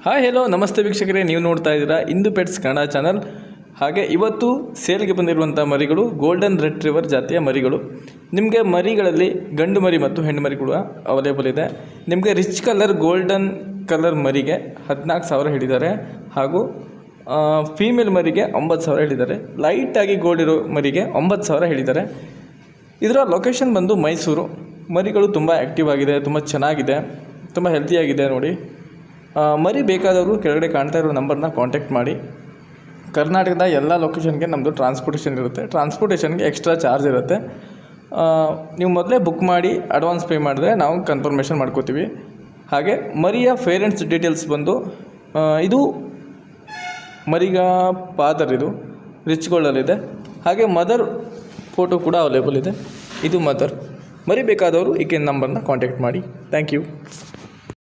Hi hello ನಮಸ್ತೆ ವೀಕ್ಷಕರೇ, ನೀವು ನೋಡ್ತಾ ಇದ್ದೀರಾ ಇಂದು ಪೆಟ್ಸ್ ಕನ್ನಡ ಚಾನಲ್. ಹಾಗೆ ಇವತ್ತು ಸೇಲ್ಗೆ ಬಂದಿರುವಂಥ ಮರಿಗಳು ಗೋಲ್ಡನ್ ರೆಟ್ರಿವರ್ ಜಾತಿಯ ಮರಿಗಳು. ನಿಮಗೆ ಮರಿಗಳಲ್ಲಿ ಗಂಡು ಮರಿ ಮತ್ತು ಹೆಣ್ಣು ಮರಿ ಕೂಡ ಅವೈಲೇಬಲ್ ಇದೆ. ನಿಮಗೆ ರಿಚ್ ಕಲರ್ ಗೋಲ್ಡನ್ ಕಲರ್ ಮರಿಗೆ 14,000 ಹೇಳಿದ್ದಾರೆ. ಹಾಗೂ ಫೀಮೇಲ್ ಮರಿಗೆ 9,000 ಹೇಳಿದ್ದಾರೆ. ಲೈಟಾಗಿ ಗೋಲ್ಡ್ ಇರೋ ಮರಿಗೆ 9,000 ಹೇಳಿದ್ದಾರೆ. ಇದರ ಲೊಕೇಶನ್ ಬಂದು ಮೈಸೂರು. ಮರಿಗಳು ತುಂಬ ಆ್ಯಕ್ಟಿವ್ ಆಗಿದೆ, ತುಂಬ ಚೆನ್ನಾಗಿದೆ, ತುಂಬ ಹೆಲ್ತಿಯಾಗಿದೆ ನೋಡಿ. ಮರಿ ಬೇಕಾದವರು ಕೆಳಗಡೆ ಕಾಣ್ತಾ ಇರೋ ನಂಬರ್ನ ಕಾಂಟ್ಯಾಕ್ಟ್ ಮಾಡಿ. ಕರ್ನಾಟಕದ ಎಲ್ಲ ಲೊಕೇಶನ್ಗೆ ನಮ್ಮದು ಟ್ರಾನ್ಸ್ಪೋರ್ಟೇಷನ್ ಇರುತ್ತೆ. ಟ್ರಾನ್ಸ್ಪೋರ್ಟೇಷನ್ಗೆ ಎಕ್ಸ್ಟ್ರಾ ಚಾರ್ಜ್ ಇರುತ್ತೆ. ನೀವು ಮೊದಲೇ ಬುಕ್ ಮಾಡಿ ಅಡ್ವಾನ್ಸ್ ಪೇ ಮಾಡಿದ್ರೆ ನಾವು ಕನ್ಫರ್ಮೇಷನ್ ಮಾಡ್ಕೋತೀವಿ. ಹಾಗೆ ಮರಿಯ ಪೇರೆಂಟ್ಸ್ ಡೀಟೇಲ್ಸ್ ಬಂದು ಇದು ಮರಿಗ ಫಾದರ್, ಇದು ರಿಚ್ ಗೋಲ್ಡಲ್ಲಿದೆ. ಹಾಗೆ ಮದರ್ ಫೋಟೋ ಕೂಡ ಅವೈಲೇಬಲ್ ಇದೆ. ಇದು ಮದರ್. ಮರಿ ಬೇಕಾದವರು ಈ ನಂಬರ್ನ ಕಾಂಟ್ಯಾಕ್ಟ್ ಮಾಡಿ. Thank you.